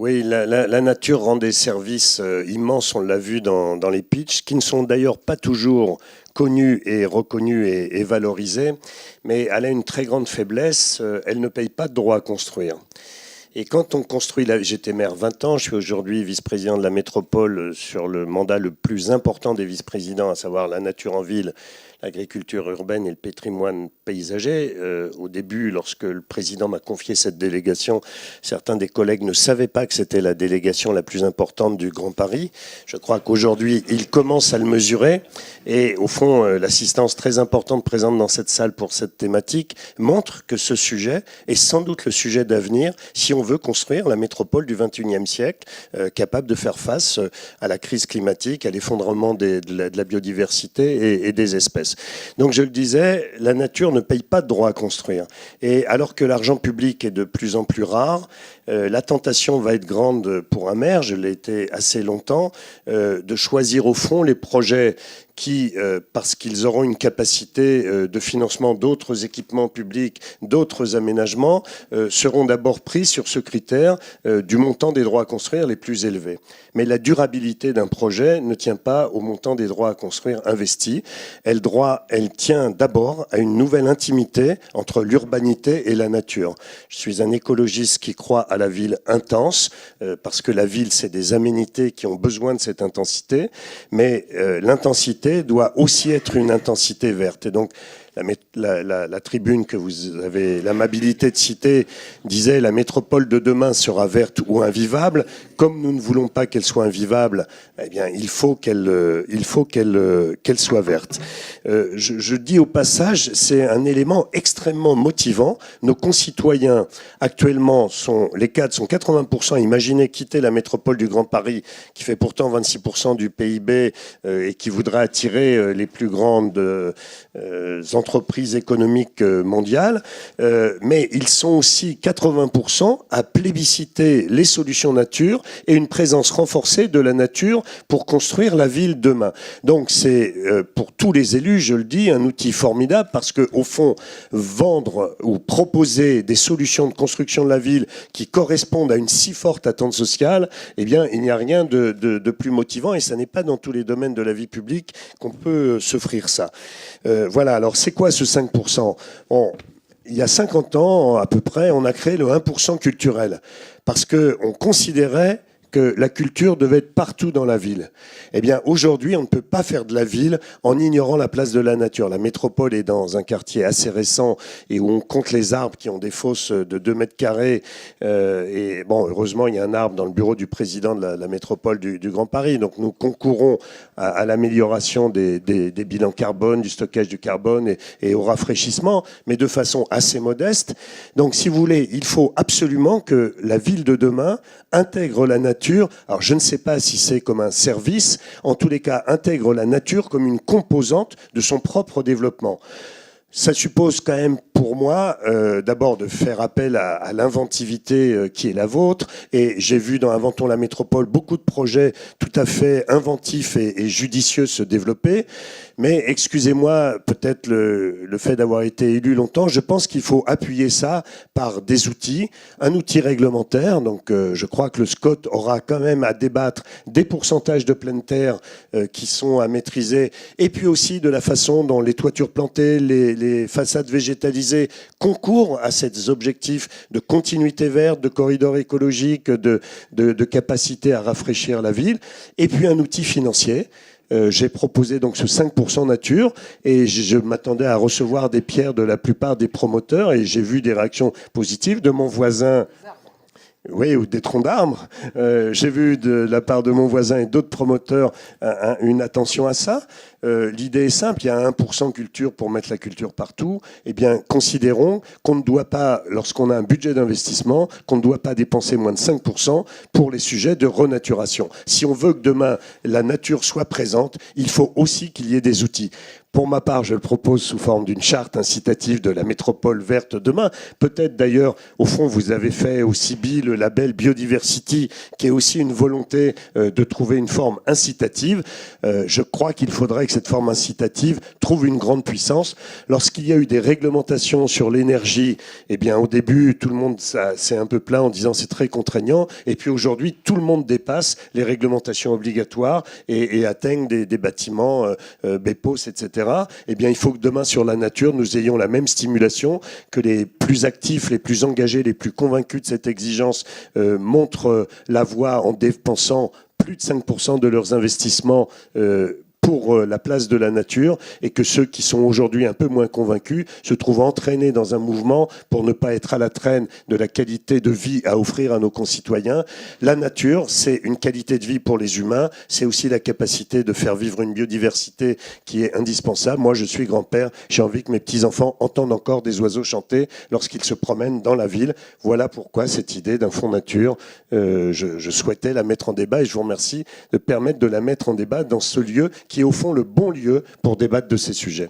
Oui, la nature rend des services immenses, on l'a vu dans les pitchs, qui ne sont d'ailleurs pas toujours connus et reconnus et valorisés, mais elle a une très grande faiblesse, elle ne paye pas de droit à construire. Et quand on construit, j'étais maire 20 ans, je suis aujourd'hui vice-président de la métropole sur le mandat le plus important des vice-présidents, à savoir la nature en ville, l'agriculture urbaine et le patrimoine paysager. Au début, lorsque le président m'a confié cette délégation, certains des collègues ne savaient pas que c'était la délégation la plus importante du Grand Paris. Je crois qu'aujourd'hui, ils commencent à le mesurer. Et au fond, l'assistance très importante présente dans cette salle pour cette thématique montre que ce sujet est sans doute le sujet d'avenir si on veut construire la métropole du XXIe siècle, capable de faire face à la crise climatique, à l'effondrement de la biodiversité et des espèces. Donc je le disais, la nature ne paye pas de droit à construire. Et alors que l'argent public est de plus en plus rare, la tentation va être grande pour un maire, je l'ai été assez longtemps, de choisir au fond les projets qui, parce qu'ils auront une capacité de financement d'autres équipements publics, d'autres aménagements, seront d'abord pris sur ce critère du montant des droits à construire les plus élevés. Mais la durabilité d'un projet ne tient pas au montant des droits à construire investis. Elle tient d'abord à une nouvelle intimité entre l'urbanité et la nature. Je suis un écologiste qui croit à la ville intense, parce que la ville, c'est des aménités qui ont besoin de cette intensité, mais l'intensité doit aussi être une intensité verte. Et donc, la tribune que vous avez l'amabilité de citer disait « La métropole de demain sera verte ou invivable ». Comme nous ne voulons pas qu'elle soit invivable, eh bien, il faut qu'elle soit verte. Je dis au passage, c'est un élément extrêmement motivant. Nos concitoyens, actuellement, les cadres sont 80% imaginez quitter la métropole du Grand Paris, qui fait pourtant 26% du PIB et qui voudrait attirer les plus grandes entreprises économiques mondiales, mais ils sont aussi 80% à plébisciter les solutions nature et une présence renforcée de la nature pour construire la ville demain. Donc c'est pour tous les élus, je le dis, un outil formidable parce que au fond, vendre ou proposer des solutions de construction de la ville qui correspondent à une si forte attente sociale, eh bien il n'y a rien de plus motivant et ça n'est pas dans tous les domaines de la vie publique qu'on peut s'offrir ça. Voilà, alors c'est quoi ce 5%? Bon, il y a 50 ans, à peu près, on a créé le 1% culturel parce qu'on considérait que la culture devait être partout dans la ville. Eh bien, aujourd'hui, on ne peut pas faire de la ville en ignorant la place de la nature. La métropole est dans un quartier assez récent et où on compte les arbres qui ont des fosses de 2 mètres carrés. Et bon, heureusement, il y a un arbre dans le bureau du président de la métropole du Grand Paris. Donc, nous concourons à l'amélioration des bilans carbone, du stockage du carbone et au rafraîchissement, mais de façon assez modeste. Donc, si vous voulez, il faut absolument que la ville de demain intègre la nature. Alors je ne sais pas si c'est comme un service, en tous les cas intègre la nature comme une composante de son propre développement. Ça suppose quand même pour moi d'abord de faire appel à l'inventivité qui est la vôtre et j'ai vu dans Inventons la métropole beaucoup de projets tout à fait inventifs et judicieux se développer. Mais excusez-moi, peut-être le fait d'avoir été élu longtemps, je pense qu'il faut appuyer ça par des outils, un outil réglementaire. Donc je crois que le SCOT aura quand même à débattre des pourcentages de pleine terre qui sont à maîtriser et puis aussi de la façon dont les toitures plantées, les façades végétalisées concourent à ces objectifs de continuité verte, de corridors écologiques, de capacité à rafraîchir la ville et puis un outil financier. J'ai proposé donc ce 5% nature et je m'attendais à recevoir des pierres de la plupart des promoteurs et j'ai vu des réactions positives de mon voisin. Oui, ou des troncs d'arbres. J'ai vu de la part de mon voisin et d'autres promoteurs une attention à ça. L'idée est simple, il y a 1% culture pour mettre la culture partout. Eh bien, considérons qu'on ne doit pas, lorsqu'on a un budget d'investissement, qu'on ne doit pas dépenser moins de 5% pour les sujets de renaturation. Si on veut que demain la nature soit présente, il faut aussi qu'il y ait des outils. Pour ma part, je le propose sous forme d'une charte incitative de la métropole verte demain. Peut-être d'ailleurs, au fond, vous avez fait au CIBI le label Biodiversity, qui est aussi une volonté de trouver une forme incitative. Je crois qu'il faudrait que cette forme incitative, trouve une grande puissance. Lorsqu'il y a eu des réglementations sur l'énergie, eh bien, au début, tout le monde s'est un peu plaint en disant c'est très contraignant. Et puis aujourd'hui, tout le monde dépasse les réglementations obligatoires et atteignent des bâtiments BEPOS, etc. Eh bien, il faut que demain, sur la nature, nous ayons la même stimulation, que les plus actifs, les plus engagés, les plus convaincus de cette exigence montrent la voie en dépensant plus de 5% de leurs investissements pour la place de la nature, et que ceux qui sont aujourd'hui un peu moins convaincus se trouvent entraînés dans un mouvement pour ne pas être à la traîne de la qualité de vie à offrir à nos concitoyens. La nature, c'est une qualité de vie pour les humains, c'est aussi la capacité de faire vivre une biodiversité qui est indispensable. Moi, je suis grand-père, j'ai envie que mes petits-enfants entendent encore des oiseaux chanter lorsqu'ils se promènent dans la ville. Voilà pourquoi cette idée d'un fonds nature, je souhaitais la mettre en débat, et je vous remercie de permettre de la mettre en débat dans ce lieu qui est au fond le bon lieu pour débattre de ces sujets.